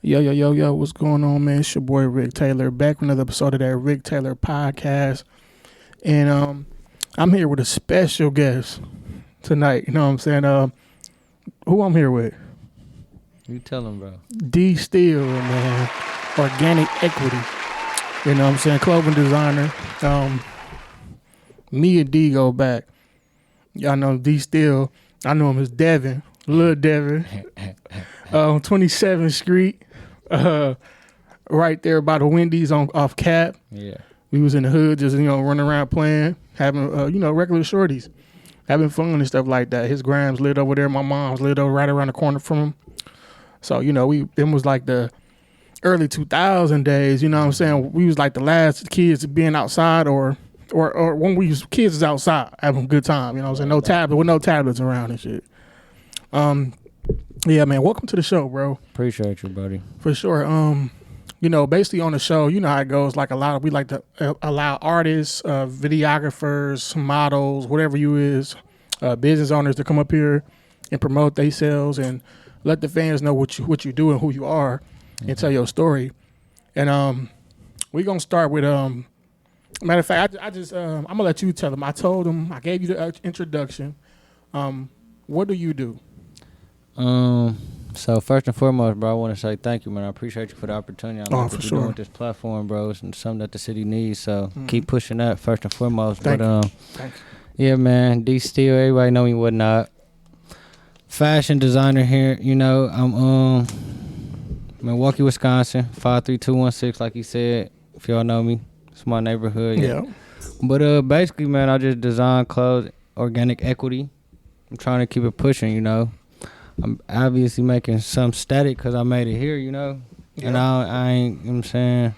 Yo, what's going on, man? It's your boy Rick Taylor, back with another episode of that Rick Taylor podcast. And I'm here with a special guest tonight. You know what I'm saying? Who I'm here with? You tell him, bro. D Steele, man. Organic Equity. You know what I'm saying? Clothing designer. Me and D go back. Y'all know D Steele. I know him as Devin. Lil Devin. 27th Street. Right there by the Wendy's off Cap. Yeah. We was in the hood just, running around playing, having, regular shorties, having fun and stuff like that. His grams lived over there. My mom's lived over right around the corner from him. So, them was like the early 2000 days, you know what I'm saying? We was like the last kids being outside or when we was kids is outside having a good time, you know what I'm saying? With no tablets around and shit. Yeah, man, welcome to the show, bro. Appreciate you, buddy. For sure. Basically on the show, you know how it goes. Like we like to allow artists, videographers, models, whatever you is, business owners to come up here and promote themselves and let the fans know what you do and who you are, and tell your story. And we're gonna start with matter of fact, I'm gonna let you tell them. I told them, I gave you the introduction. What do you do? So first and foremost, bro, I want to say thank you, man. I appreciate you for the opportunity. I like what you're doing with this platform, bro. It's something that the city needs. So keep pushing that first and foremost. Thanks. Yeah, man. D Steele, everybody know me, whatnot. Fashion designer here. I'm Milwaukee, Wisconsin, 53216, like you said. If y'all know me, it's my neighborhood. Yeah. But basically, man, I just design clothes, organic equity. I'm trying to keep it pushing, I'm obviously making some static because I made it here, Yeah. And I ain't, you know what I'm saying?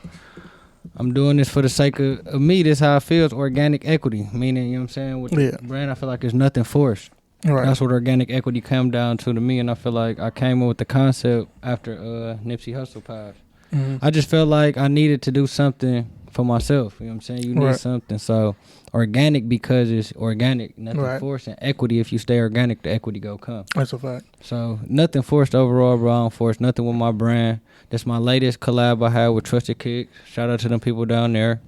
I'm doing this for the sake of me. This how I feel. It's organic equity. Meaning, you know what I'm saying? With the brand, I feel like there's nothing forced. Right. That's what organic equity came down to me. And I feel like I came up with the concept after Nipsey Hussle passed. Mm-hmm. I just felt like I needed to do something for myself. You know what I'm saying? You need something. So organic because it's organic. Nothing forced. And equity, if you stay organic, the equity go come. That's a fact. So nothing forced overall, bro. I don't force nothing with my brand. That's my latest collab I had with Trusted Kicks. Shout out to them people down there.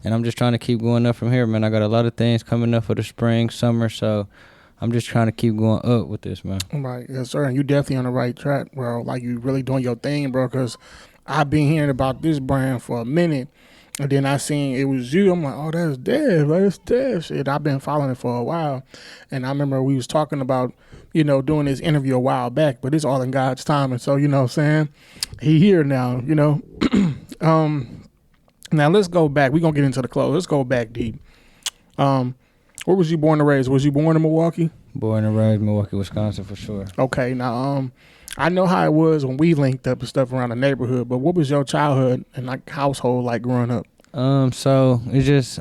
And I'm just trying to keep going up from here, man. I got a lot of things coming up for the spring, summer. So I'm just trying to keep going up with this, man. Right. Yes, sir. And you definitely on the right track, bro. Like, you really doing your thing, bro, because I've been hearing about this brand for a minute. And then I seen it was you. I'm like, oh, that's Dev. That's Dev shit. I've been following it for a while. And I remember we was talking about, doing this interview a while back, but it's all in God's time. And so, you know what I'm saying? He here now, Now, let's go back. We're going to get into the clothes. Let's go back deep. Where was you born and raised? Was you born in Milwaukee? Born and raised Milwaukee, Wisconsin, for sure. Okay. Now, I know how it was when we linked up and stuff around the neighborhood, but what was your childhood and household like growing up? So it's just,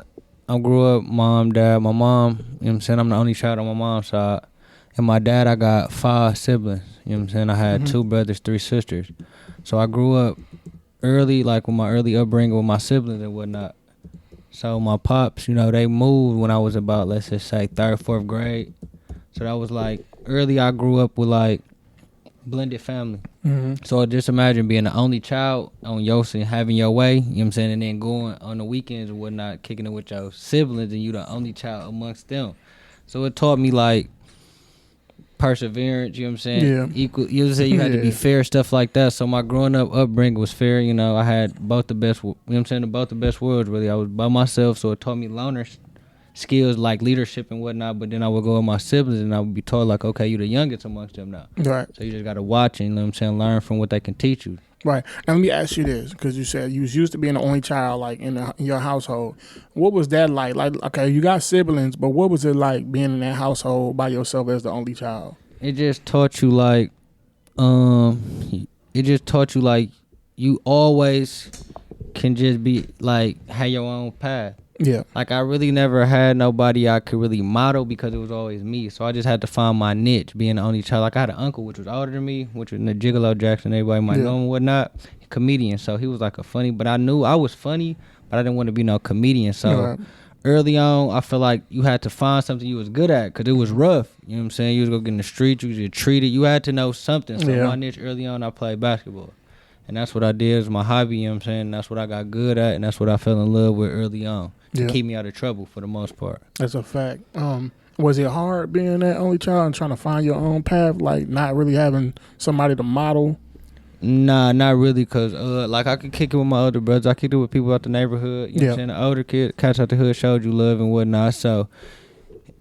I grew up, mom, dad, my mom, you know what I'm saying? I'm the only child on my mom's side. And my dad, I got 5 siblings, you know what I'm saying? I had 2 brothers, 3 sisters. So I grew up early, like with my early upbringing with my siblings and whatnot. So my pops, they moved when I was about, let's just say, 3rd, 4th grade. So that was like, early I grew up with like, blended family. Mm-hmm. So just imagine being the only child on your side, having your way, you know what I'm saying, and then going on the weekends and whatnot, kicking it with your siblings, and you the only child amongst them. So it taught me like perseverance, you know what I'm saying? Yeah. Equal, you say you had to be fair, stuff like that. So my growing up upbringing was fair, I had both the best, you know what I'm saying, both the best worlds really. I was by myself, so it taught me loner skills like leadership and whatnot, but then I would go with my siblings and I would be told like, okay, you the youngest amongst them now. Right. So you just got to watch and, learn from what they can teach you. Right. Now let me ask you this, because you said you was used to being the only child like in your household. What was that like? Like, okay, you got siblings, but what was it like being in that household by yourself as the only child? It just taught you like, you always can just be like, have your own path. Yeah. Like, I really never had nobody I could really model because it was always me. So I just had to find my niche, being the only child. Like, I had an uncle, which was older than me, which was Gigolo Jackson. Everybody might know him and whatnot. Comedian. So he was like a funny, but I knew I was funny, but I didn't want to be no comedian. So early on, I feel like you had to find something you was good at because it was rough. You know what I'm saying? You was going to get in the street, you was get treated. You had to know something. So my niche early on, I played basketball. And that's what I did. It was my hobby, you know what I'm saying? That's what I got good at, and that's what I fell in love with early on. To keep me out of trouble for the most part. That's a fact. Was it hard being that only child and trying to find your own path, like not really having somebody to model? Nah, not really, cause like I could kick it with my older brothers. I kicked it with people out the neighborhood. You know what I'm saying? The older cats out the hood showed you love and whatnot. So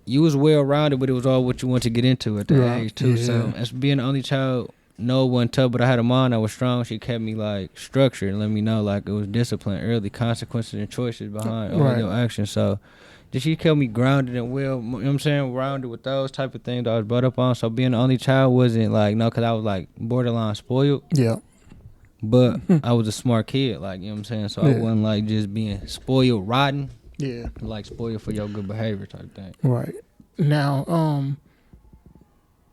you was well rounded, but it was all what you want to get into at that age too. Yeah. So as being the only child, no, it wasn't tough, but I had a mom that was strong. She kept me like structured and let me know like it was discipline early, consequences and choices behind all your actions. So she kept me grounded and well, you know what I'm saying, rounded with those type of things that I was brought up on. So being the only child wasn't like, no, because I was like borderline spoiled. Yeah. But I was a smart kid, like, you know what I'm saying? So I wasn't like just being spoiled rotten. Yeah. Like spoiled for your good behavior type thing. Right. Now,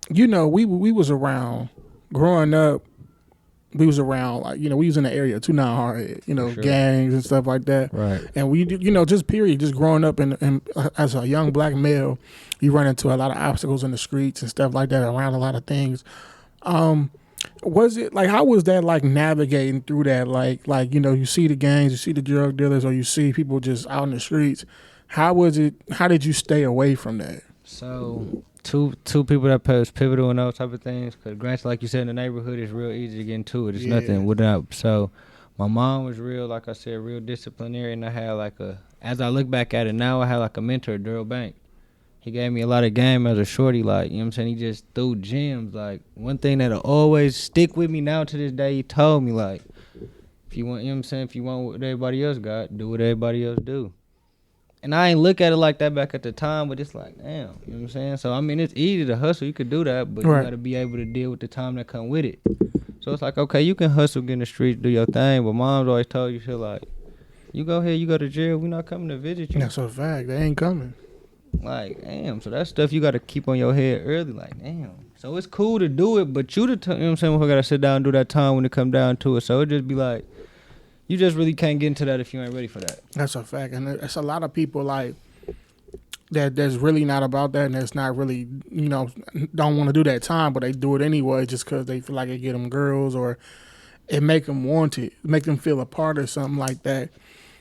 you know, we was around growing up. We was around, like, you know, we was in the area too now hard, you know, gangs and stuff like that. Right. And we, you know, just growing up and as a young black male, you run into a lot of obstacles in the streets and stuff like that, around a lot of things. Was it like, how was that like navigating through that? Like, you know, you see the gangs, you see the drug dealers, or you see people just out in the streets. How was it? How did you stay away from that? So two people that was pivotal in those type of things. Because granted, like you said, in the neighborhood, it's real easy to get into it. It's nothing without. So my mom was real, like I said, real disciplinary, and I had like as I look back at it now, I had like a mentor, Daryl Bank. He gave me a lot of game as a shorty, like, you know what I'm saying? He just threw gems. Like, one thing that'll always stick with me now to this day, he told me, like, if you want, you know what I'm saying, if you want what everybody else got, do what everybody else do. And I ain't look at it like that back at the time, but it's like, damn, you know what I'm saying? So, I mean, it's easy to hustle. You could do that, but you got to be able to deal with the time that come with it. So, it's like, okay, you can hustle, get in the streets, do your thing, but mom's always told you, shit like, you go ahead, you go to jail, we not coming to visit you. That's a fact. They ain't coming. Like, damn, so that stuff you got to keep on your head early, like, damn. So, it's cool to do it, but you know what I'm saying, we got to sit down and do that time when it come down to it. So, it just be like, you just really can't get into that if you ain't ready for that. That's a fact. And it's a lot of people like that's really not about that, and that's not really, you know, don't want to do that time, but they do it anyway just because they feel like it get them girls or it make them want it, make them feel a part or something like that.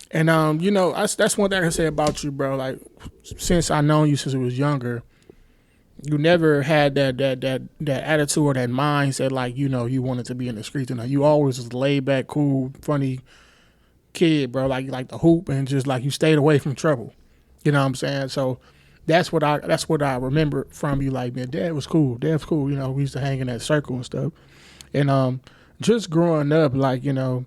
And, you know, that's one thing I can say about you, bro. Like, since I known you since I was younger, you never had that attitude or that mindset like, you know, you wanted to be in the streets. And you always was laid back, cool, funny kid, bro. Like, you like to hoop and just like you stayed away from trouble. You know what I'm saying? So that's what I remember from you. Like, man, Dad was cool. Dad's cool. You know, we used to hang in that circle and stuff. And just growing up, like, you know,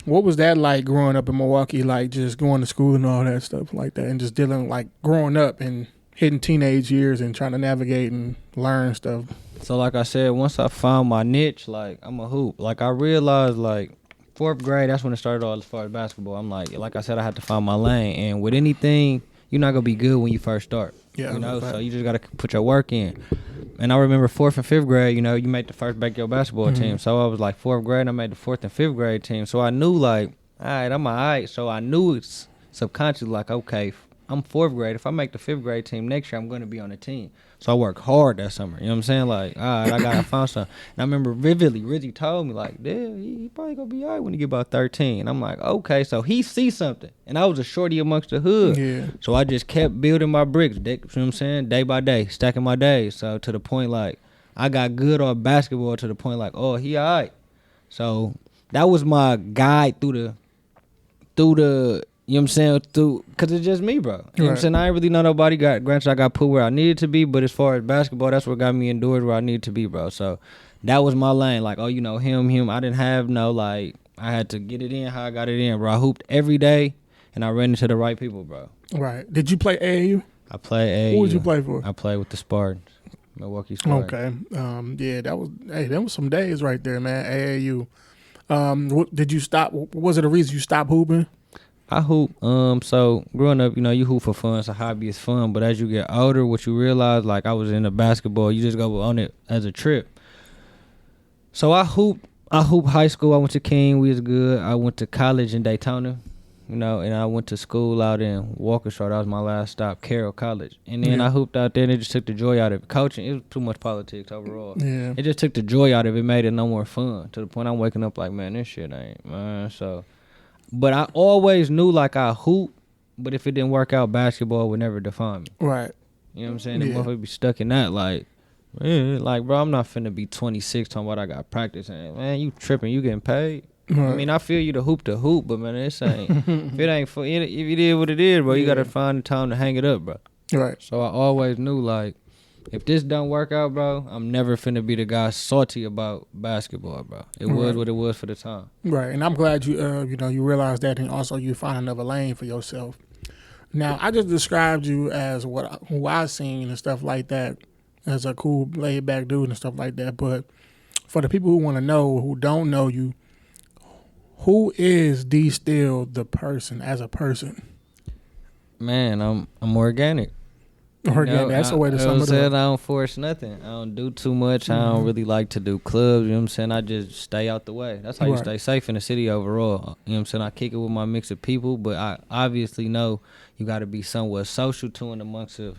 what was that like growing up in Milwaukee? Like just going to school and all that stuff like that, and just dealing like growing up and hitting teenage years and trying to navigate and learn stuff. So like I said, once I found my niche, like I'm a hoop. Like I realized like 4th grade, that's when it started all as far as basketball. I'm like I said, I had to find my lane. And with anything, you're not gonna be good when you first start. Yeah, you know, so you just gotta put your work in. And I remember 4th and 5th grade, you know, you made the first backyard basketball team. So I was like 4th grade, and I made the 4th and 5th grade team. So I knew like, all right, I'm all right. So I knew it's subconsciously like, okay, I'm 4th grade. If I make the 5th grade team next year, I'm going to be on the team. So I worked hard that summer. You know what I'm saying? Like, all right, I found something. And I remember vividly, Rizzy told me, like, damn, he probably going to be all right when he get about 13. And I'm like, okay, so he sees something. And I was a shorty amongst the hood. Yeah. So I just kept building my bricks, you know what I'm saying? Day by day, stacking my days. So to the point, like, I got good on basketball to the point, like, oh, he all right. So that was my guide through the you know what I'm saying? Because it's just me, bro. You know what I'm saying? I ain't really know nobody. Granted, I got put where I needed to be, but as far as basketball, that's what got me indoors where I needed to be, bro. So that was my lane. Like, oh, you know, him. I didn't have no, like, I had to get it in how I got it in, bro. I hooped every day, and I ran into the right people, bro. Right. Did you play AAU? I played AAU. Who did you play for? I played with the Spartans, Milwaukee Spartans. Okay. Yeah, that was some days right there, man, AAU. Did you stop? Was it a reason you stopped hooping? I hoop. So growing up, you know, you hoop for fun. It's a hobby. It's fun. But as you get older, what you realize, like I was into basketball, you just go on it as a trip. So I hoop high school. I went to King. We was good. I went to college in Daytona. you know, and I went to school out in Walkinshaw. That was my last stop, Carroll College. And then Yeah. I hooped out there, and it just took the joy out of it. Coaching, it was too much politics overall. Yeah. It just took the joy out of it, made it no more fun. To the point I'm waking up like, man, this shit ain't, man. So, but I always knew like I hoop, but if it didn't work out, basketball would never define me. Right. You know what I'm saying? The Yeah. motherfucker be stuck in that, like, like, bro, I'm not finna be 26 talking about I got practice. And, man, you tripping, you getting paid. Right. I mean, I feel you to hoop, but man, this ain't. If it ain't for, if it is what it is, bro, you gotta find the time to hang it up, bro. Right. So I always knew, like, if this don't work out, bro, I'm never finna be the guy salty about basketball, bro. It was what it was for the time. Right. And I'm glad you, you realized that, and also you find another lane for yourself. Now, I just described you as who I seen and stuff like that, as a cool, laid back dude and stuff like that. But for the people who want to know, who don't know you, who is D Steele the person, as a person? Man, I'm organic. Organic. That's the way to sum it up. I don't force nothing. I don't do too much. I don't really like to do clubs. You know what I'm saying? I just stay out the way. That's how you stay safe in the city overall. You know what I'm saying? I kick it with my mix of people, but I obviously know you got to be somewhat social too in amongst of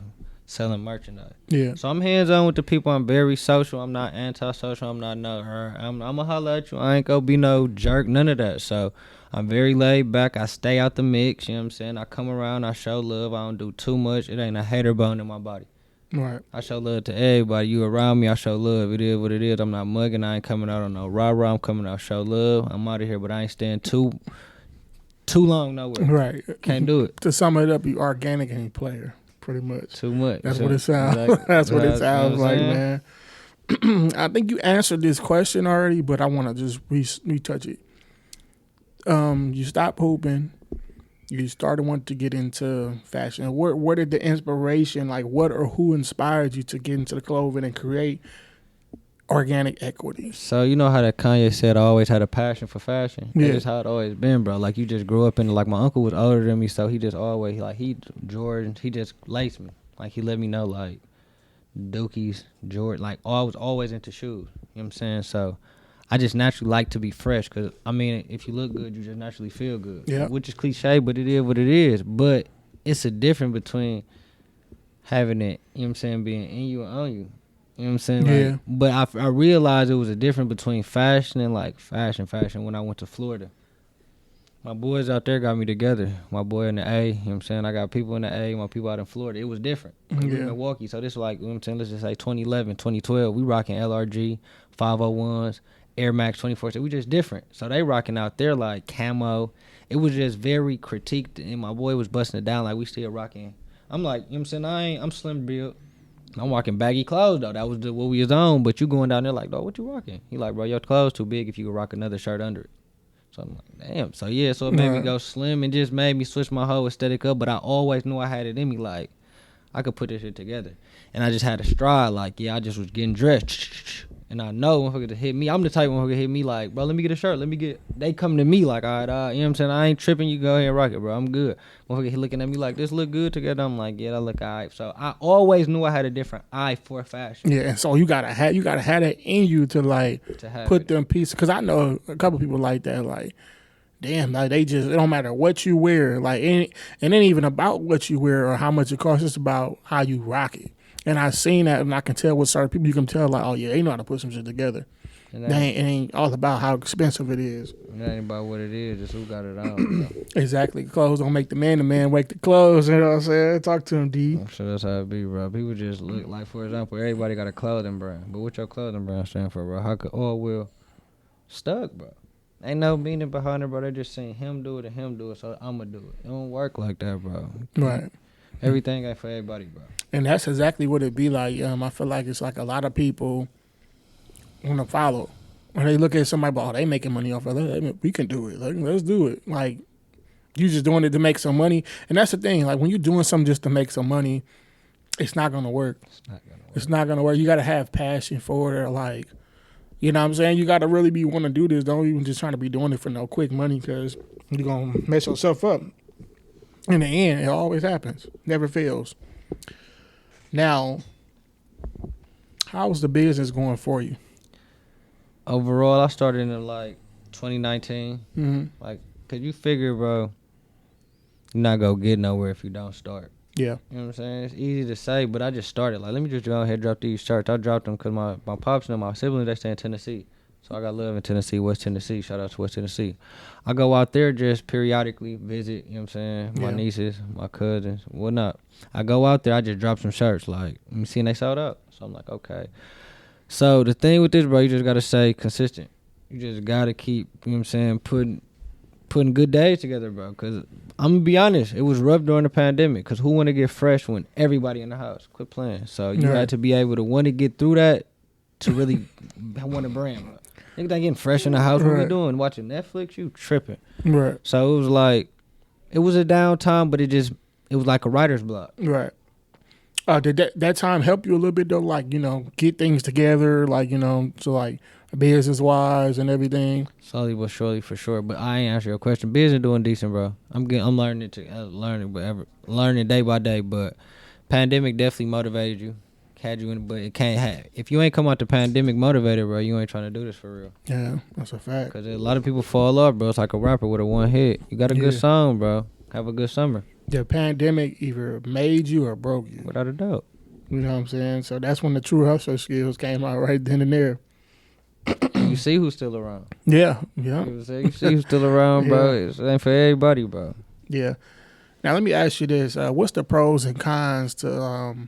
selling merchandise. Yeah. So I'm hands-on with the people. I'm very social. I'm not antisocial. I'm not I'm going to holler at you. I ain't going to be no jerk, none of that. So I'm very laid back. I stay out the mix. You know what I'm saying? I come around. I show love. I don't do too much. It ain't a hater bone in my body. Right. I show love to everybody. You around me, I show love. It is what it is. I'm not mugging. I ain't coming out on no rah-rah. I'm coming out show love. I'm out of here, but I ain't staying too long nowhere. Right. Can't do it. To sum it up, you organic and player, pretty much. Too much. That's what it sounds. That's what it sounds like, man. I think you answered this question already, but I want to just retouch it. You stopped hooping. You started wanting to get into fashion. Where did the inspiration, like what or who inspired you to get into the clothing and create Organic Equity? So you know how that Kanye said, I always had a passion for fashion. Yeah. That's how it always been, bro. Like you just grew up in, like my uncle was older than me, so he just always, like he just laced me. Like he let me know, like Dookies, Jordan, like I was always into shoes. You know what I'm saying? So I just naturally like to be fresh because, I mean, if you look good, you just naturally feel good. Yeah. Which is cliche, but it is what it is. But it's a difference between having it, you know what I'm saying, being in you and on you. You know what I'm saying? Like, Yeah. But I realized it was a difference between fashion and like fashion when I went to Florida. My boys out there got me together. My boy in the A, you know what I'm saying? I got people in the A, my people out in Florida. It was different. We in Milwaukee. So this was like, you know what I'm saying, let's just say 2011, 2012. We rocking LRG, 501s, Air Max 24. So we just different. So they rocking out there like camo. It was just very critiqued. And my boy was busting it down like we still rocking. I'm like, you know what I'm saying? I'm slim built. I'm rocking baggy clothes though. That was what we was on. But you going down there like, dog, what you rocking? He like, bro, your clothes too big if you could rock another shirt under it. So I'm like, damn. So yeah, so it made me go slim and just made me switch my whole aesthetic up. But I always knew I had it in me. Like, I could put this shit together. And I just had a stride. Like, yeah, I just was getting dressed. And I know motherfucker to hit me. I'm the type of motherfucker to hit me like, bro, let me get a shirt. They come to me like, all right, you know what I'm saying? I ain't tripping. You go ahead and rock it, bro. I'm good. Motherfucker looking at me like, this look good together. I'm like, yeah, that look all right. So I always knew I had a different eye for fashion. Yeah, and so you gotta have that in you to like put them pieces. Because I know a couple people like that. Like, damn, like it don't matter what you wear. Like, it ain't even about what you wear or how much it costs. It's about how you rock it. And I've seen that, and I can tell with certain people. You can tell like, oh yeah, they know how to put some shit together. And it ain't all about how expensive it is. It ain't about what it is, just who got it on. Exactly. Clothes don't make the man make the clothes. You know what I'm saying? Talk to him, D. I'm sure that's how it be, bro. People just look like, for example, everybody got a clothing brand. But what your clothing brand stand for, bro? How could Oil Will stuck, bro? Ain't no meaning behind it, bro. They just saying him do it and him do it, so I'ma do it. It don't work like that, bro. Right. Everything ain't for everybody, bro. And that's exactly what it be like. I feel like it's like a lot of people want to follow. When they look at somebody, oh, they making money off of it. We can do it. Like, let's do it. Like, you just doing it to make some money. And that's the thing. Like, when you're doing something just to make some money, it's not going to work. It's not going to work. You got to have passion for it. Or like, you know what I'm saying? You got to really be want to do this. Don't even just trying to be doing it for no quick money because you're going to mess yourself up. In the end, it always happens. Never fails. Now, how's the business going for you? Overall, I started in like 2019. Mm-hmm. Like, cause you figure, bro, you're not gonna get nowhere if you don't start. Yeah. You know what I'm saying? It's easy to say, but I just started. Like, let me just go ahead and drop these shirts. I dropped them because my pops and my siblings, they stay in Tennessee. So I got love in Tennessee, West Tennessee. Shout out to West Tennessee. I go out there just periodically, visit, you know what I'm saying? My nieces, my cousins, whatnot. I go out there, I just drop some shirts. Like, let me see, and they sold out. So I'm like, okay. So the thing with this, bro, you just got to stay consistent. You just got to keep, you know what I'm saying, putting good days together, bro. Because I'm going to be honest, it was rough during the pandemic. Because who want to get fresh when everybody in the house? Quit playing. So you had to be able to want to get through that to really want a brand, bro. Niggas ain't getting fresh in the house. What we doing? Watching Netflix? You tripping. Right. So it was like, it was a downtime, but it was like a writer's block. Right. Did that time help you a little bit though? Like, you know, get things together, like, you know, so like business wise and everything. Slowly but surely, for sure. But I ain't answer your question. Business doing decent, bro. I'm learning learning day by day. But pandemic definitely motivated you. Had you in, but it can't have. If you ain't come out the pandemic motivated, bro, you ain't trying to do this for real. Yeah, that's a fact. Because a lot of people fall off, bro. It's like a rapper with a one hit. You got a good song, bro. Have a good summer. The pandemic either made you or broke you. Without a doubt. You know what I'm saying? So that's when the true hustle skills came out right then and there. You see who's still around. Yeah. You see who's still around, bro. It ain't for everybody, bro. Yeah. Now let me ask you this: what's the pros and cons to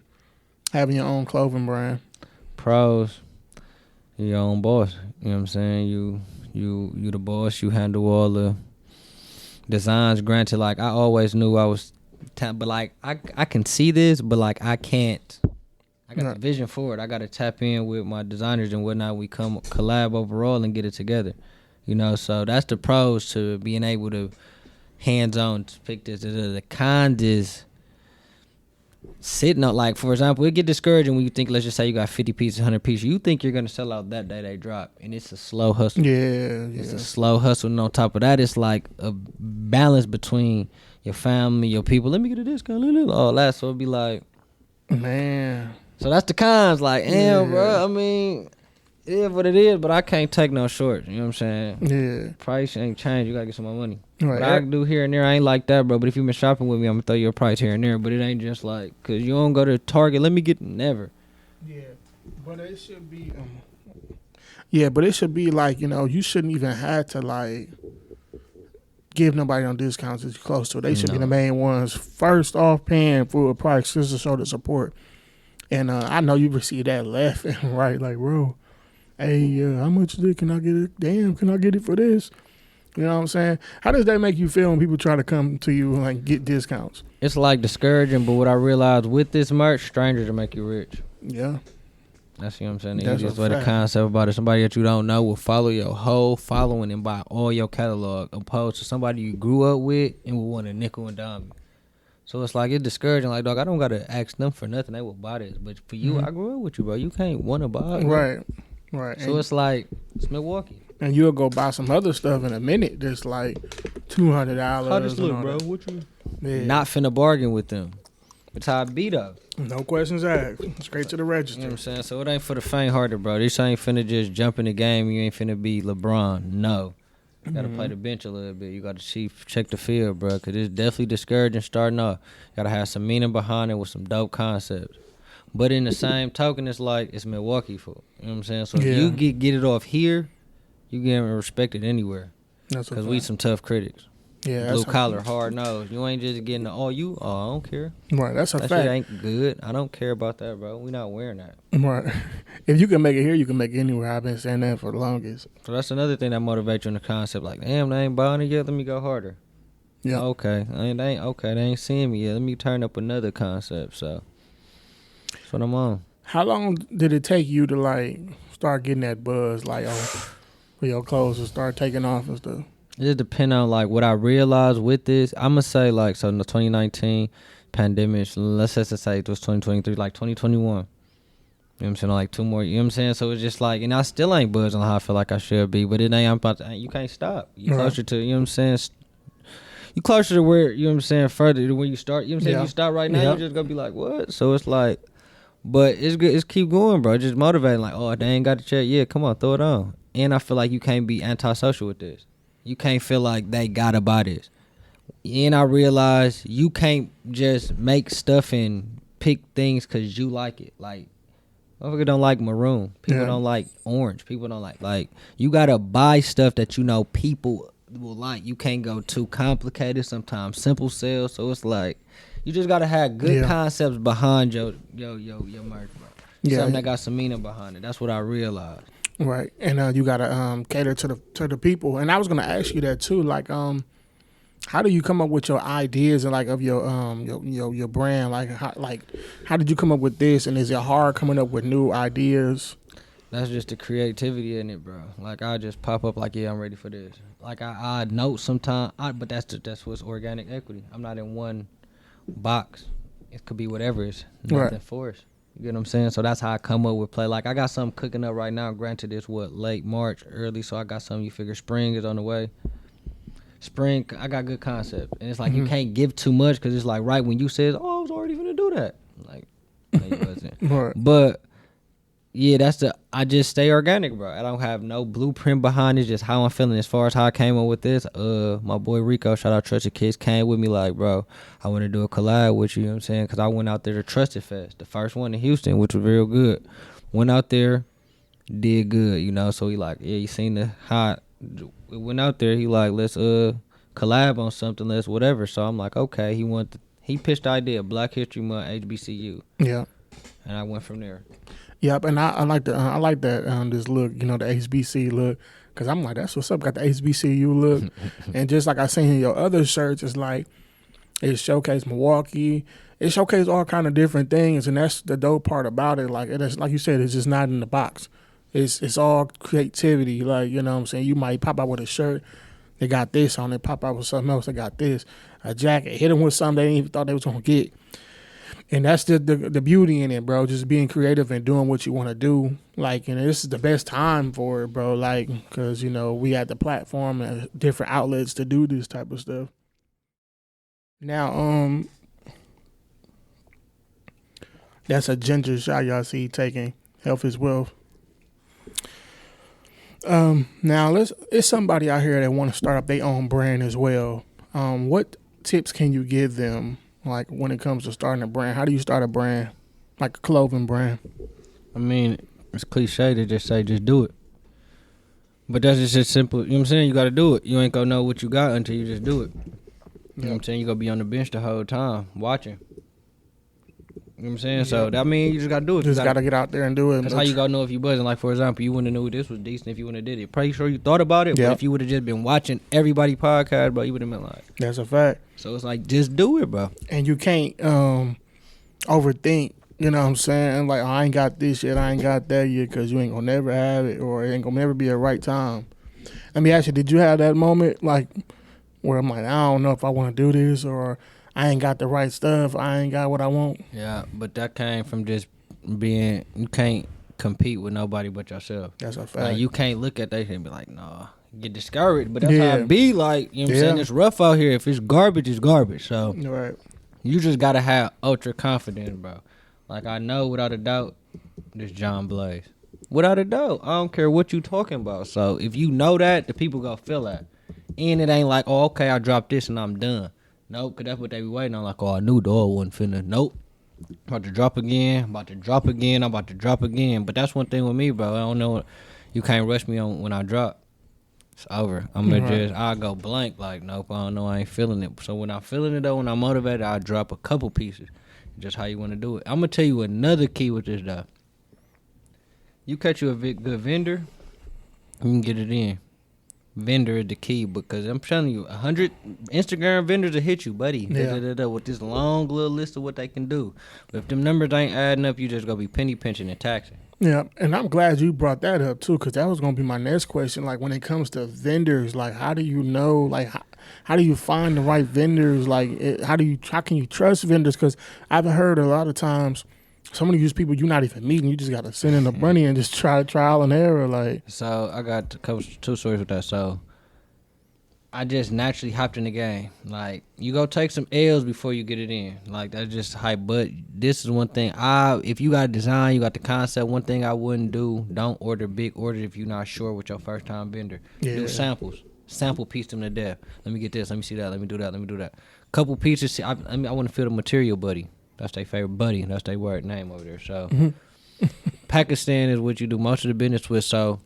having your own clothing brand? Pros, you're your own boss. You know what I'm saying? You the boss. You handle all the designs. Granted, like I always knew I was, but like I can see this, but like I can't. I got the vision for it. I got to tap in with my designers and whatnot. We come collab overall and get it together. You know, so that's the pros to being able to hands-on pick this. The cons is sitting up, like, for example, it get discouraging when you think, let's just say you got 50 pieces, 100 pieces. You think you're going to sell out that day they drop, and it's a slow hustle. Yeah. It's a slow hustle, and on top of that, it's like a balance between your family, your people. Let me get a discount, all that. So it'd be like, man. So that's the cons. Like, damn, bro. I mean, it is what it is, but I can't take no shorts. You know what I'm saying? Yeah. Price ain't changed. You got to get some more money. Right. What I can do here and there, I ain't like that, bro. But if you been shopping with me, I'm going to throw you a price here and there. But it ain't just like, because you don't go to Target. Let me get, never. Yeah. But it should be, but it should be like, you know, you shouldn't even have to, like, give nobody on discounts that you're close to. They should be the main ones first off paying full price just to show the support. And I know you receive that left and right, like, bro, hey, how much can I get it? Damn, can I get it for this? You know what I'm saying? How does that make you feel when people try to come to you and like get discounts? It's like discouraging, but what I realized with this merch, strangers will make you rich. Yeah. That's, you know what I'm saying? The easiest way, the concept about it, somebody that you don't know will follow your whole following and buy all your catalog, opposed to somebody you grew up with and will want a nickel and dime you. So it's like, it's discouraging. Like, dog, I don't got to ask them for nothing. They will buy this. But for you, I grew up with you, bro. You can't want to buy it. Right. So it's like, it's Milwaukee. And you'll go buy some other stuff in a minute that's like $200. How this look, bro? What you? Not finna bargain with them. That's how I be, though. No questions asked. Straight to the register. You know what I'm saying? So it ain't for the faint-hearted, bro. This ain't finna just jump in the game. You ain't finna be LeBron. No. You gotta play the bench a little bit. You gotta check the field, bro, because it's definitely discouraging starting off. You gotta have some meaning behind it with some dope concepts. But in the same token, it's like it's Milwaukee for. You know what I'm saying? So if you get it off here, you get respected anywhere. Because we some tough critics. Yeah, blue collar, hard nose. You ain't just getting I don't care. Right, that's a that fact. Shit ain't good. I don't care about that, bro. We not wearing that. Right. If you can make it here, you can make it anywhere. I've been saying that for the longest. So that's another thing that motivates you in the concept. Like, damn, they ain't buying it yet. Let me go harder. Yeah. Okay. They ain't seeing me yet. Let me turn up another concept. So that's what I'm on. How long did it take you to like start getting that buzz, like for your clothes to start taking off and stuff? It just depends on like what I realized with this. I'm gonna say like, so in the 2019 pandemic, let's just say it was 2023, like 2021. You know what I'm saying? Like 2 more, you know what I'm saying? So it's just like, and I still ain't buzzing how I feel like I should be, but it ain't, you can't stop. You closer to, you know what I'm saying? You closer to where, you know what I'm saying, further to when you start, you know what I'm saying? If you start right now, you're just gonna be like, what? So it's like, but it's good, it's keep going, bro. Just motivating, like, oh, they ain't got the check. Yeah, come on, throw it on. And I feel like you can't be antisocial with this. You can't feel like they gotta buy this. And I realized you can't just make stuff and pick things because you like it. Like, motherfucker don't like maroon. People don't like orange. People don't like you gotta buy stuff that you know people will like. You can't go too complicated. Sometimes simple sales. So it's like you just gotta have good concepts behind your merch, bro. Something that got some meaning behind it. That's what I realized. Right, and you gotta cater to the people. And I was gonna ask you that too. Like, how do you come up with your ideas and like of your brand? Like, how did you come up with this? And is it hard coming up with new ideas? That's just the creativity in it, bro. Like I just pop up like, yeah, I'm ready for this. Like I note sometimes, but that's what's organic equity. I'm not in one box. It could be whatever. It's nothing forced. You get what I'm saying? So that's how I come up with play. Like I got something cooking up right now. Granted, it's late March, early. So I got something. You figure spring is on the way. Spring, I got good concept, and it's like you can't give too much because it's like right when you said, "Oh, I was already gonna do that." Like, no, you wasn't. Right. But yeah, I just stay organic, bro. I don't have no blueprint behind it. Just how I'm feeling as far as how I came up with this. My boy Rico, shout out Trusted Kids, came with me like, bro, I want to do a collab with you. You know what I'm saying? Because I went out there to Trusted Fest, the first one in Houston, which was real good. Went out there, did good, you know. So he like, yeah, you seen the hot. We went out there. He like, let's collab on something. Let's whatever. So I'm like, okay. He pitched the idea, Black History Month, HBCU. Yeah. And I went from there. Yep, and I like that this look, you know, the HBC look, because I'm like, that's what's up. Got the HBCU look, and just like I seen in your other shirts, it's like it showcase Milwaukee, it showcase all kind of different things, and that's the dope part about it. Like it's like you said, it's just not in the box. It's all creativity. Like, you know what I'm saying? You might pop out with a shirt, they got this on it. Pop out with something else, they got this. A jacket, hit them with something they didn't even thought they was gonna get. And that's the beauty in it, bro. Just being creative and doing what you want to do. Like, and this is the best time for it, bro. Like, because, you know, we had the platform and different outlets to do this type of stuff. Now, that's a ginger shot y'all see taking. Health is wealth. Now it's somebody out here that want to start up their own brand as well. What tips can you give them? Like when it comes to starting a brand, how do you start a brand, like a clothing brand? I mean, it's cliche to just say just do it, but that's just as simple. You know what I'm saying? You got to do it. You ain't gonna know what you got until you just do it. You know what I'm saying? You gonna be on the bench the whole time watching. You know what I'm saying? So that means you just gotta do it. Just gotta get out there and do it. That's how you gonna know if you buzzing. Like for example, you wouldn't have knew this was decent if you wouldn't have did it. Pretty sure you thought about it, but if you would have just been watching everybody podcast, bro, you would have been like. That's a fact. So it's like just do it, bro. And you can't overthink. You know what I'm saying? Like, oh, I ain't got this yet, I ain't got that yet, because you ain't gonna never have it, or it ain't gonna never be a right time. Let me ask you, did you have that moment like where I'm like, I don't know if I want to do this, or I ain't got the right stuff, I ain't got what I want? Yeah, but that came from just being, you can't compete with nobody but yourself. That's a fact. Like, you can't look at that and be like, nah, get discouraged. But that's how it be. Like, you know what I'm saying? It's rough out here. If it's garbage, it's garbage. So right. You just gotta have ultra confidence, bro. Like, I know without a doubt, this John Blaze. Without a doubt, I don't care what you talking about. So if you know that, the people gonna feel that. And it ain't like, oh, okay, I dropped this and I'm done. Nope, because that's what they be waiting on. Like, oh, I knew dog wasn't finna. Nope. About to drop again. I'm about to drop again. But that's one thing with me, bro. I don't know. You can't rush me on when I drop. It's over. I'm going to I'll go blank. Like, nope, I don't know. I ain't feeling it. So when I'm feeling it, though, when I'm motivated, I'll drop a couple pieces. Just how you want to do it. I'm going to tell you another key with this, though. You catch you a good vendor, you can get it in. Vendor is the key, because I'm telling you, 100 Instagram vendors will hit you, buddy. With this long little list of what they can do. But if them numbers ain't adding up, you just gonna be penny pinching and taxing. Yeah, and I'm glad you brought that up too, because that was gonna be my next question. Like, when it comes to vendors, like, how do you know? Like, how do you find the right vendors? Like, how can you trust vendors? Because I've heard a lot of times some of these people you're not even meeting, you just gotta send in the money and just try trial and error. Like, so I got two stories with that. So I just naturally hopped in the game. Like, you go take some L's before you get it in. Like, that's just hype. But this is one thing. If you got a design, you got the concept, one thing I wouldn't do, don't order big orders if you're not sure with your first time vendor. Do samples. sample piece them to death. Let me get this. Let me see that. Let me do that. Let me do that. Couple pieces. I want to feel the material buddy. That's their favorite buddy. That's their word name over there. So Pakistan is what you do most of the business with. So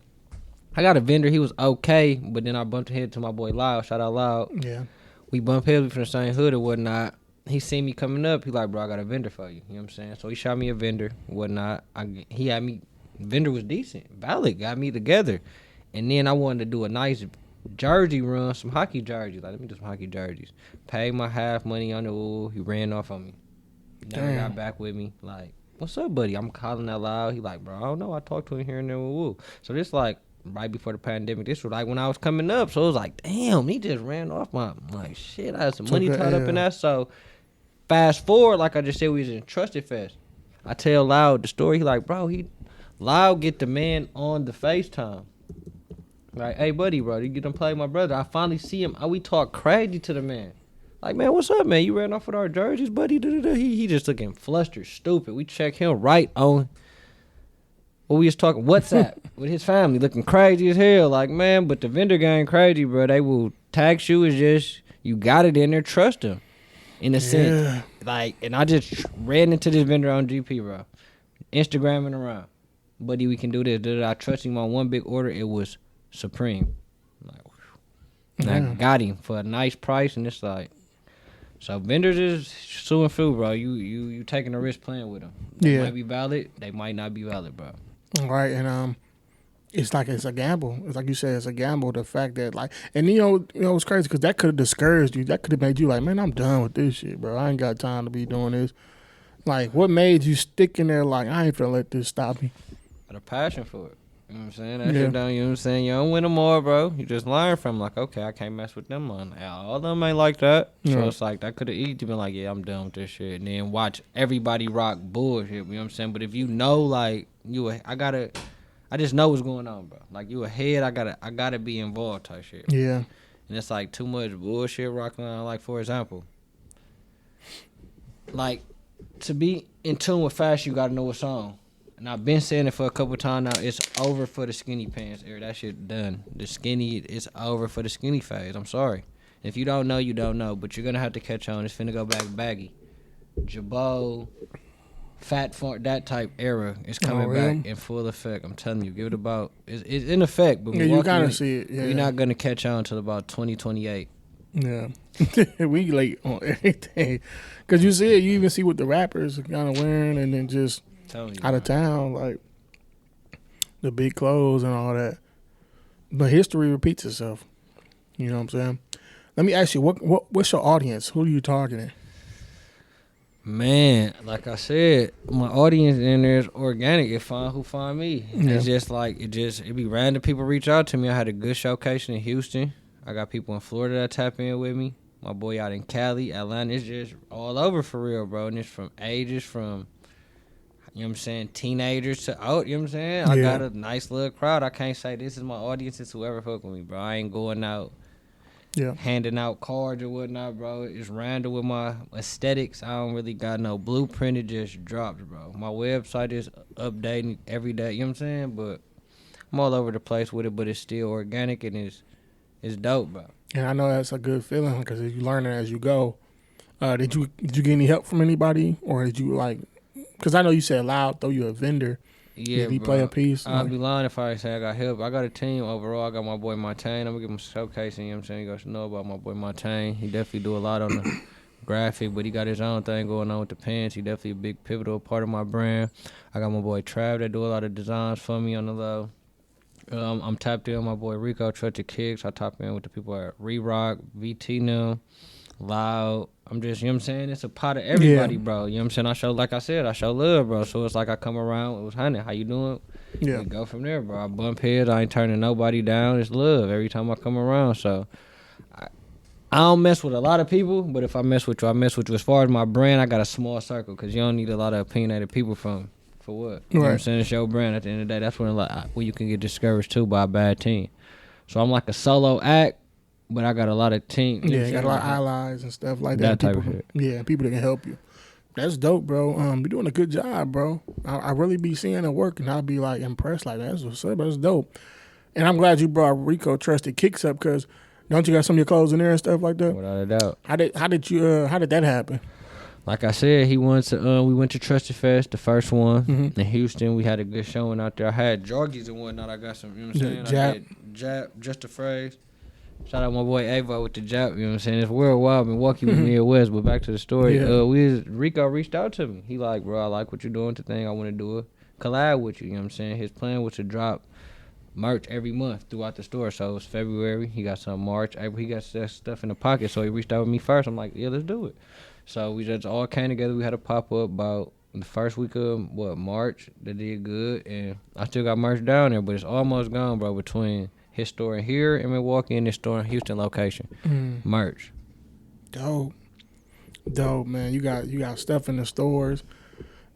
I got a vendor. He was okay, but then I bumped head to my boy Loud. Shout out Loud. Yeah. We bumped heads from the same hood or whatnot. He seen me coming up. He like, bro, I got a vendor for you. You know what I'm saying? So he shot me a vendor, whatnot. He had me. Vendor was decent, valid. Got me together, and then I wanted to do a nice jersey run, some hockey jerseys. Like, let me do some hockey jerseys. Paid my half money on the ooh. He ran off on me. Never got back with me. Like, what's up, buddy? I'm calling out loud. He like, bro, I don't know. I talked to him here and there. Woo. So this like right before the pandemic. This was like when I was coming up. So it was like, damn, he just ran off my. I'm like, shit. I had some money tied up in that. So fast forward, like I just said, we was in Trusted Fest. I tell Loud the story. He like, bro, Loud get the man on the FaceTime. Like, hey, buddy, bro, you get them play my brother. I finally see him. We talk crazy to the man. Like, man, what's up, man? You ran off with our jerseys, buddy? He just looking flustered, stupid. We check him right on what we was talking WhatsApp with his family, looking crazy as hell. Like, man, but the vendor gang crazy, bro. They will tax you. It's just you got it in there. Trust them, in a sense. Like, and I just ran into this vendor on GP, bro. Instagramming around. Buddy, we can do this. I trust him on one big order. It was Supreme. Like, and I got him for a nice price, and it's like, so vendors is suing through, bro. You taking a risk playing with them. They might be valid. They might not be valid, bro. Right, and it's like it's a gamble. It's like you said, it's a gamble. The fact that like, and you know it's crazy because that could have discouraged you. That could have made you like, man, I'm done with this shit, bro. I ain't got time to be doing this. Like, what made you stick in there? Like, I ain't finna let this stop me. Got a passion for it. You know what I'm saying? That shit done, you know what I'm saying? You don't win them all, bro. You just learn from like, okay, I can't mess with them on. All of them ain't like that. So it's like, that could have easily been like, yeah, I'm done with this shit. And then watch everybody rock bullshit, you know what I'm saying? But if you know, like, I just know what's going on, bro. Like, you ahead, I gotta be involved type shit. Yeah. And it's like too much bullshit rocking on. Like, for example, like, to be in tune with fashion, you gotta know what's on. And I've been saying it for a couple times now. It's over for the skinny pants era. That shit done. The skinny, it's over for the skinny phase. I'm sorry. If you don't know, you don't know. But you're going to have to catch on. It's finna go back baggy. Jabot, fat font, that type era is coming back in full effect. I'm telling you. Give it about, it's in effect. But you got to see it. Yeah. You're not going to catch on until about 2028. Yeah. We late on everything. Because you see it. You even see what the rappers are kind of wearing and then just out of town, like the big clothes and all that. But history repeats itself. You know what I'm saying? Let me ask you, what's your audience? Who are you targeting? Man, like I said, my audience in there is organic. It find who find me. Yeah. It's just like it be random people reach out to me. I had a good showcase in Houston. I got people in Florida that tap in with me. My boy out in Cali, Atlanta. It's just all over for real, bro. And it's from ages from, you know what I'm saying, teenagers to out, you know what I'm saying? I got a nice little crowd. I can't say this is my audience. It's whoever fuck with me, bro. I ain't going out handing out cards or whatnot, bro. It's random with my aesthetics. I don't really got no blueprint. It just dropped, bro. My website is updating every day, you know what I'm saying? But I'm all over the place with it, but it's still organic and it's dope, bro. And I know that's a good feeling because you learn it as you go. Did you get any help from anybody, or did you like? Because I know you said Loud throw you a vendor. Yeah, did he play a piece? I'd be lying if I say I got help. I got a team overall. I got my boy Martain. I'm gonna give him showcasing. You know what I'm saying? You guys know about my boy Martain. He definitely do a lot on the graphic, but he got his own thing going on with the pants. He definitely a big pivotal part of my brand. I got my boy Trav that do a lot of designs for me on the low. I'm tapped in with my boy Rico, Trusted Kicks. I tap in with the people at Re-Rock, VT now, Loud. I'm just, you know what I'm saying? It's a pot of everybody, bro. You know what I'm saying? I show love, bro. So it's like I come around, it was honey, how you doing? Yeah. We go from there, bro. I bump heads. I ain't turning nobody down. It's love every time I come around. So I don't mess with a lot of people, but if I mess with you, I mess with you. As far as my brand, I got a small circle because you don't need a lot of opinionated people for what? You know what I'm saying? It's your brand at the end of the day. That's when you can get discouraged too by a bad team. So I'm like a solo act, but I got a lot of team. You got a lot of allies and stuff like that. That type of shit. Yeah, people that can help you. That's dope, bro. You're doing a good job, bro. I really be seeing it work, and I'll be like impressed. Like that's what's up. That's dope. And I'm glad you brought Rico Trusted Kicks up because Don't you got some of your clothes in there and stuff like that? Without a doubt. How did that happen? Like I said, we went to Trusted Fest, the first one in Houston. We had a good showing out there. I had joggies and whatnot. I got some, you know what I'm saying? I did Jap, just a phrase. Shout out my boy Ava with the Jap, you know what I'm saying? It's worldwide, Milwaukee with Midwest, but back to the story. Rico reached out to me. He like, bro, I like what you're doing with the thing. I want to do a collab with you know what I'm saying? His plan was to drop merch every month throughout the store. So it was February. He got some March, April. He got stuff in the pocket. So he reached out with me first. I'm like, yeah, let's do it. So we just all came together. We had a pop-up about the first week of, March. That did good. And I still got merch down there, but it's almost gone, bro, between his store here in Milwaukee and his store in Houston location. Merch. Dope, man. You got stuff in the stores.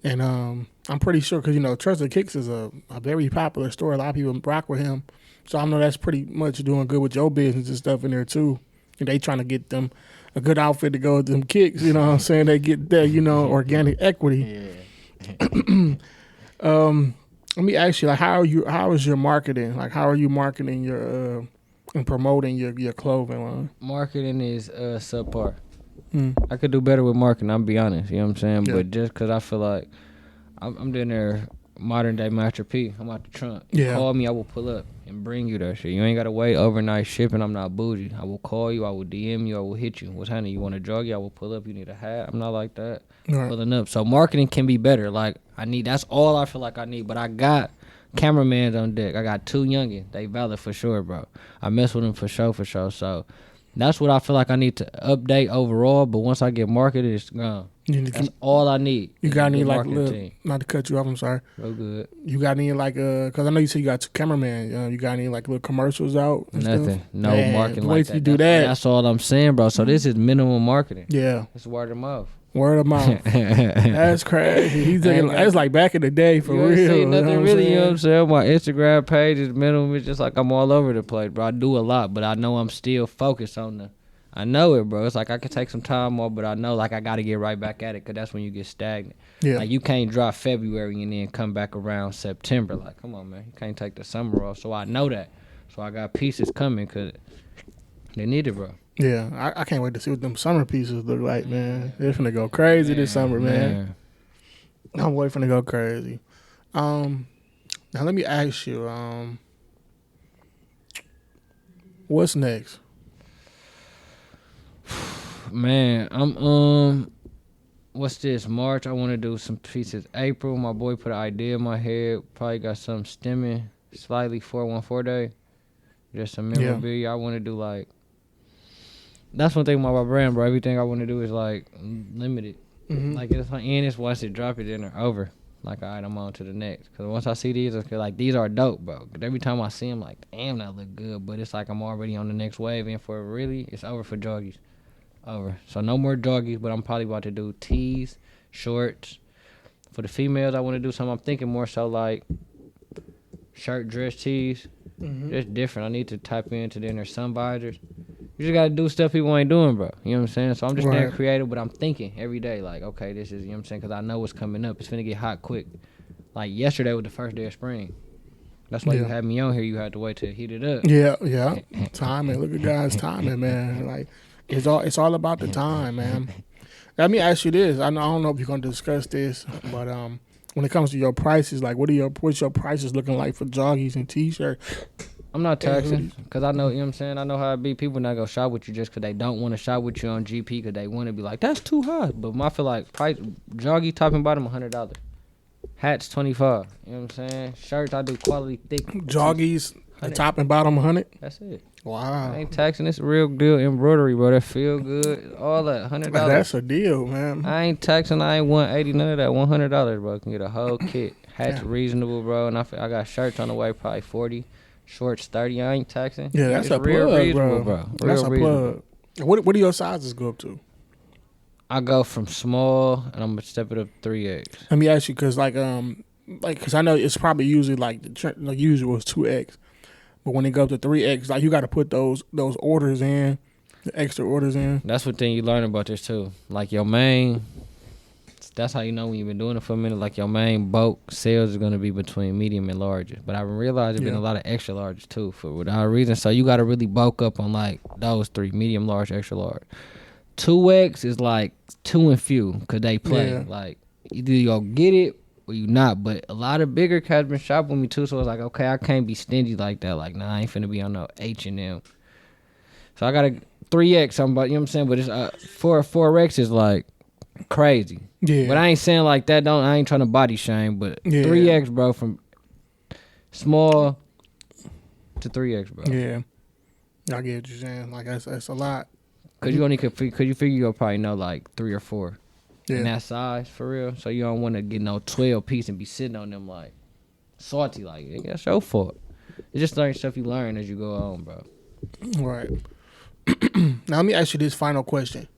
And I'm pretty sure, because, Trusted Kicks is a very popular store. A lot of people rock with him. So I know that's pretty much doing good with your business and stuff in there, too. And they trying to get them a good outfit to go with them kicks, you know what I'm saying? They get that, organic equity. Yeah. Let me ask you, like, how is your marketing? Like, how are you marketing your and promoting your clothing line? Marketing is subpar. I could do better with marketing, I'll be honest, you know what I'm saying? Yeah. But just because I feel like I'm doing there modern day Master P, I'm out the trunk. Yeah. Call me, I will pull up and bring you that shit. You ain't got to wait overnight shipping. I'm not bougie. I will call you, I will DM you, I will hit you. What's happening? You want a joggy? I will pull up. You need a hat? I'm not like that. Right. Pulling up. So marketing can be better. Like, that's all I feel like I need. But I got cameramans on deck. I got 2 youngins. They valid for sure, bro. I mess with them for sure. So that's what I feel like I need to update overall. But once I get marketed, it's gone. That's all I need. You got any, like, not to cut you off, I'm sorry. Real good. You got any, like, because I know you said you got 2 cameramen. You got any, like, little commercials out and Nothing. Stuff? No marketing like that. You do that. That's all I'm saying, bro. So this is minimum marketing. Yeah. It's word of mouth. Word of mouth. That's crazy. He's thinking, it's like back in the day for real. See nothing really, you know what I'm saying? My Instagram page is minimum. It's just like I'm all over the place, bro. I do a lot, but I know I'm still focused on I know it, bro. It's like I could take some time off, but I know, like, I got to get right back at it, because that's when you get stagnant. Yeah. Like, you can't drop February and then come back around September. Like, come on, man. You can't take the summer off. So I know that. So I got pieces coming because they need it, bro. Yeah. I can't wait to see what them summer pieces look like, man. They're finna go crazy this summer, man. I'm waiting to go crazy. Now, let me ask you, what's next? Man, I'm what's this? March, I want to do some pieces. April, my boy put an idea in my head. Probably got some stemming, slightly 414 day. Just some memorabilia. Yeah. I want to do, like, that's one thing about my brand, bro. Everything I want to do is, like, limited. Like, it's once it drop it, then they're over. Like, all right, I'm on to the next. Because once I see these, I feel like these are dope, bro. Because every time I see them, like, damn, that look good. But it's like I'm already on the next wave. And for really, it's over for joggies. Over. So no more joggies, but I'm probably about to do tees, shorts. For the females, I want to do something. I'm thinking more so like shirt, dress, tees. Just different. I need to type into their sun visors. You just got to do stuff people ain't doing, bro. You know what I'm saying? So I'm just staying creative, but I'm thinking every day, like, okay, this is, you know what I'm saying? Because I know what's coming up. It's finna get hot quick. Like, yesterday was the first day of spring. That's why you had me on here. You had to wait to heat it up. Yeah. Timing. Look at guys' timing, man. Like, it's all about the time, man. Let me ask you this. I don't know if you're gonna discuss this, but when it comes to your prices, like, what's your prices looking like for joggies and t-shirts? I'm not taxing, because I know, you know what I'm saying? I know how it be. People not gonna shop with you just because they don't want to shop with you on GP, because they want to be like, that's too high. But I feel like joggy top and bottom $100. Hats $25. You know what I'm saying? Shirts, I do quality thick. Joggies, top and bottom 100. That's it. Wow. I ain't taxing. This real deal embroidery, bro. That feel good. All that $100. That's a deal, man. I ain't taxing. I ain't $180. None of that. $100, bro. Can get a whole kit. Hats reasonable, bro. And I got shirts on the way, probably 40. Shorts 30. I ain't taxing. Yeah, that's a real plug, reasonable, bro. Real that's a reasonable. Plug. What do your sizes go up to? I go from small, and I'm gonna step it up 3X. Let me ask you, cause cause I know it's probably usually like the usual is 2X. But when it goes to 3X, like, you got to put those orders in, the extra orders in. That's what thing you learn about this too. Like, your main that's how you know when you've been doing it for a minute. Like your main bulk sales is gonna be between medium and large. But I realized there's been a lot of extra larges too for without reason. So you gotta really bulk up on like those three: medium, large, extra large. 2X is like too and few because they play. Yeah. Like either you go get it or you not. But a lot of bigger cats been shopping with me too. So it's like, okay, I can't be stingy like that. Like, nah, I ain't finna be on no H&M. So I got a 3X. I'm about, you know what I'm saying? But it's 4X is like crazy. Yeah. But I ain't saying like that. I ain't trying to body shame. But 3X, bro, from small to 3X, bro. Yeah. I get what you're saying. Like that's a lot. Cause you only could you figure you'll probably know like 3 or 4 in Yeah. that size for real. So you don't want to get no 12 piece and be sitting on them like salty like it. That's your fault. It's just learning stuff you learn as you go on, bro. Right. Now let me ask you this final question.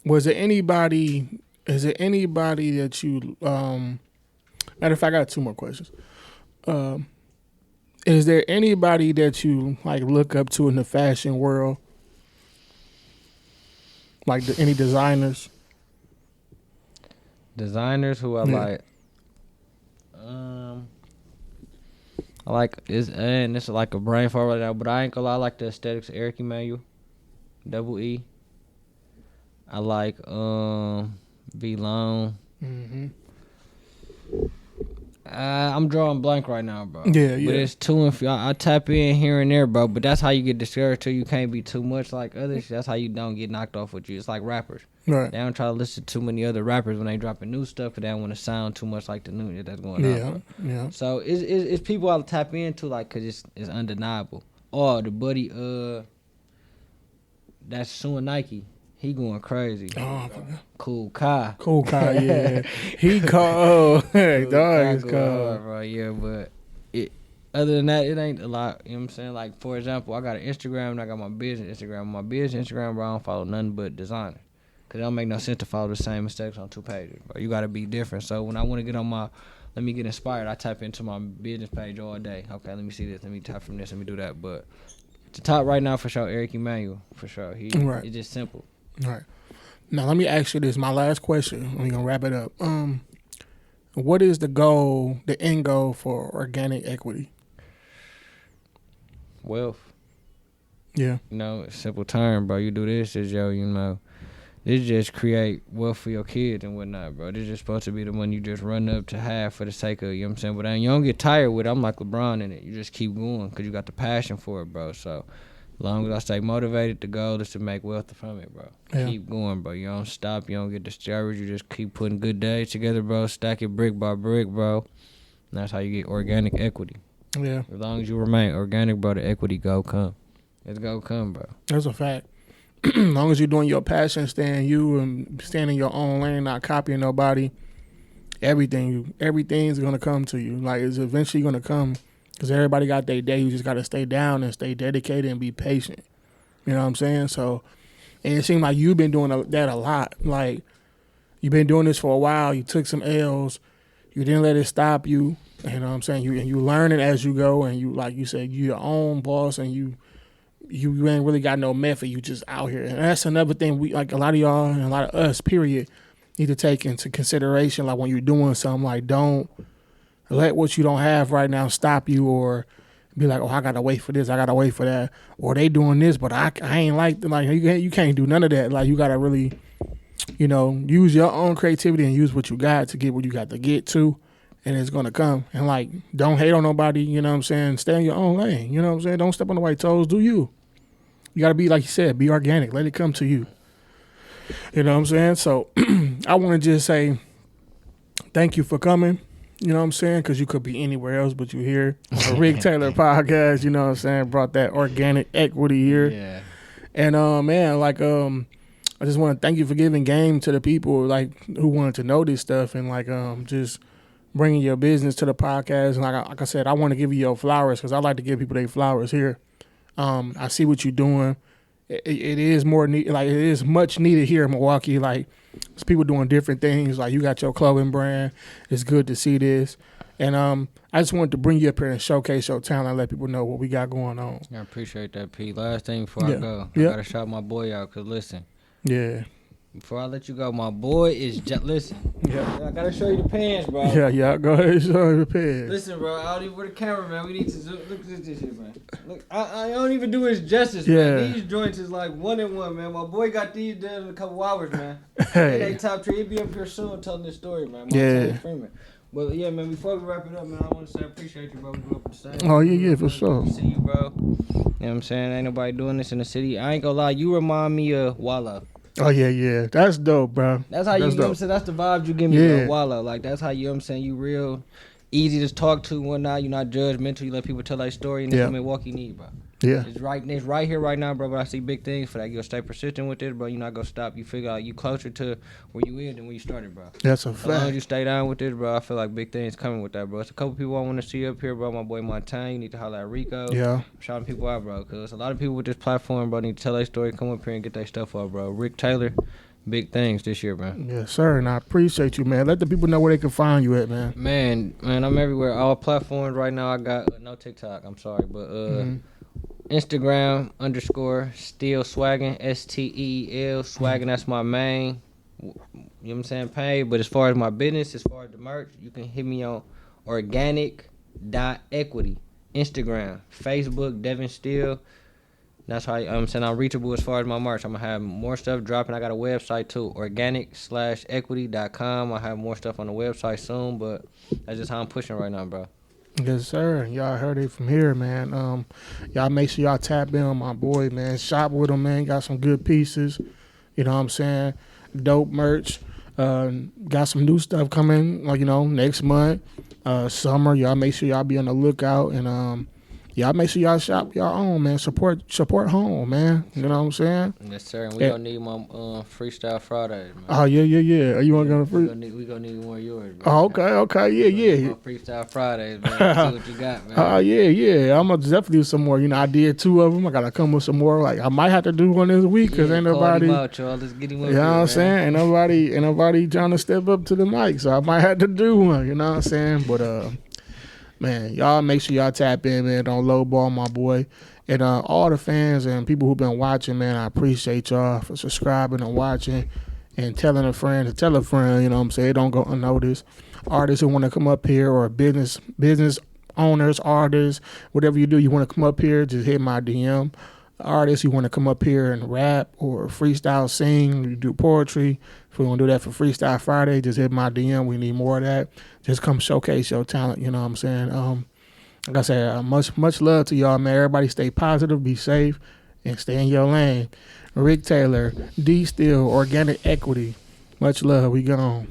Is there anybody that you matter of fact I got 2 more questions. Is there anybody that you like look up to in the fashion world? Like any designers? Designers who I like. I like and this is like a brain fart right now, but I ain't gonna lie, I like the aesthetics of Eric Emanuel, Double E. I like V Long. Mm-hmm. I'm drawing blank right now, bro. Yeah. But it's too and I tap in here and there, bro. But that's how you get discouraged too. You can't be too much like others. That's how you don't get knocked off with you. It's like rappers. Right. They don't try to listen to too many other rappers when they dropping new stuff because they don't want to sound too much like the new that's going on. Bro. Yeah. So it's people I'll tap into like because it's undeniable. Oh, the buddy that's suing Nike. He going crazy. Oh, Cool Kai. Yeah. He cold. Hey, dog is Kai cold. go hard, bro. Yeah, but other than that, it ain't a lot. You know what I'm saying? Like, for example, I got an Instagram and I got my business Instagram. My business Instagram, bro, I don't follow nothing but designers. Because it don't make no sense to follow the same mistakes on 2 pages, bro. You got to be different. So when I want to get on let me get inspired, I tap into my business page all day. Okay, let me see this. Let me tap from this. Let me do that. But the top right now, for sure, Eric Emanuel, for sure. Right. It's just simple. All right. Now let me ask you this. My last question. We're gonna wrap it up. What is the goal, the end goal for organic equity? Wealth. Yeah. You know, simple term, bro. You do this, is this just create wealth for your kids and whatnot, bro. This is supposed to be the one you just run up to have for the sake of, you know what I'm saying? But then you don't get tired with it. I'm like LeBron in it. You just keep going because you got the passion for it, bro. So as long as I stay motivated, the goal is to make wealth from it, bro. Yeah. Keep going, bro. You don't stop. You don't get discouraged. You just keep putting good days together, bro. Stack it brick by brick, bro. And that's how you get organic equity. Yeah. As long as you remain organic, bro, the equity go come. It's go come, bro. That's a fact. As long as you're doing your passion, staying you and staying in your own lane, not copying nobody, everything's gonna come to you. Like it's eventually gonna come. Because everybody got their day. You just got to stay down and stay dedicated and be patient. You know what I'm saying? So, and it seemed like you've been doing that a lot. Like, you've been doing this for a while. You took some L's. You didn't let it stop you. You know what I'm saying? You learn it as you go. And you, like you said, you're your own boss. And you ain't really got no method. You just out here. And that's another thing we, like a lot of y'all and a lot of us, period, need to take into consideration. Like when you're doing something, like don't let what you don't have right now stop you or be like, oh, I got to wait for this. I got to wait for that. Or they doing this, but I ain't like you can't do none of that. Like you got to really, use your own creativity and use what you got to get what you got to get to. And it's going to come. And like, don't hate on nobody. You know what I'm saying? Stay in your own lane. You know what I'm saying? Don't step on nobody's toes. Do you. You got to be, like you said, be organic. Let it come to you. You know what I'm saying? So I want to just say thank you for coming. You know what I'm saying? Because you could be anywhere else, but you're here. The Rick Taylor podcast, you know what I'm saying? Brought that organic equity here. Yeah. And, man, like, I just want to thank you for giving game to the people, like, who wanted to know this stuff and, like, just bringing your business to the podcast. And, like I said, I want to give you your flowers because I like to give people their flowers here. I see what you're doing. It is more it is much needed here in Milwaukee. Like, there's people doing different things. Like, you got your clothing brand. It's good to see this. And I just wanted to bring you up here and showcase your talent and let people know what we got going on. I appreciate that, Pete. Last thing before I go, I got to shout my boy out because, listen. Yeah. Before I let you go, my boy is just listen. Yeah. I gotta show you the pants, bro. Yeah. Go ahead, show the pants. Listen, bro. I don't even with the camera, man. We need to zoom. Look at this shit, man. Look, I don't even do his justice, Yeah. man. These joints is like 1-in-1, man. My boy got these done in a couple hours, man. Hey. They top tree. He be up here soon telling this story, man. Yeah. Freeman. But yeah, man. Before we wrap it up, man, I want to say I appreciate you, bro. We grew up the same. Oh yeah, for sure. See you, bro. You know what I'm saying? Ain't nobody doing this in the city. I ain't gonna lie. You remind me of Wallow. Oh yeah. That's dope, bro. That's how you know what I'm saying. That's the vibe you give me, Yeah. bro. Wallow. Like that's how you know what I'm saying. You real easy to talk to and whatnot. You're not judgmental. You let people tell their story, and that's what Milwaukee need, bro. Yeah. It's right here, right now, bro. But I see big things for that. You gonna stay persistent with it, bro. You're not gonna stop. You figure out you closer to where you is than where you started, bro. That's a As long as fact. you stay down with it, bro, I feel like big things coming with that, bro. It's a couple people I want to see up here, bro. My boy Montaigne, you need to holler at Rico. Yeah. Shouting people out, bro, because a lot of people with this platform, bro, need to tell their story, come up here and get their stuff up, bro. Rick Taylor, big things this year, bro. Yes, sir. And I appreciate you, man. Let the people know where they can find you at, man. Man, I'm everywhere. All platforms right now. I got no TikTok. I'm sorry, but Instagram _Steele Swaggin, STEEL Swaggin. That's my main. You know what I'm saying? Pay. But as far as my business, as far as the merch, you can hit me on organic.equity. Instagram, Facebook, Devin Steele. That's how I'm saying I'm reachable as far as my merch. I'm gonna have more stuff dropping. I got a website too, organic/equity.com. I have more stuff on the website soon, but that's just how I'm pushing right now, bro. Yes, sir. Y'all heard it from here, man. Y'all make sure y'all tap in on my boy, man. Shop with him, man. Got some good pieces. You know what I'm saying? Dope merch. Got some new stuff coming, like, next month. Summer. Y'all make sure y'all be on the lookout. And y'all make sure y'all shop y'all own, man. Support home, man. You know what I'm saying? Yes, sir. And we gonna need my Freestyle Fridays, man. Oh, yeah. Are you want to go to free? We gonna need one of yours, bro. Oh, okay. Yeah. My Freestyle Fridays, man. See what you got, man. Yeah. I'm gonna definitely do some more. I did 2 of them. I gotta come with some more. Like I might have to do one this week because ain't nobody. Call him out, y'all. Let's get him up You know here, what I'm man. saying? Ain't nobody trying to step up to the mic, so I might have to do one. You know what I'm saying? But man, y'all make sure y'all tap in, man. Don't lowball my boy. And all the fans and people who've been watching, man, I appreciate y'all for subscribing and watching and telling a friend to tell a friend, you know what I'm saying? Don't go unnoticed. Artists who want to come up here or business owners, artists, whatever you do, you want to come up here, just hit my DM. Artists who want to come up here and rap or freestyle sing, you do poetry. If we want to do that for Freestyle Friday, just hit my DM. We need more of that. Just come showcase your talent, you know what I'm saying? Like I said, much love to y'all, man. Everybody stay positive, be safe, and stay in your lane. Rick Taylor, D Steele, Organic Equity. Much love. We gone.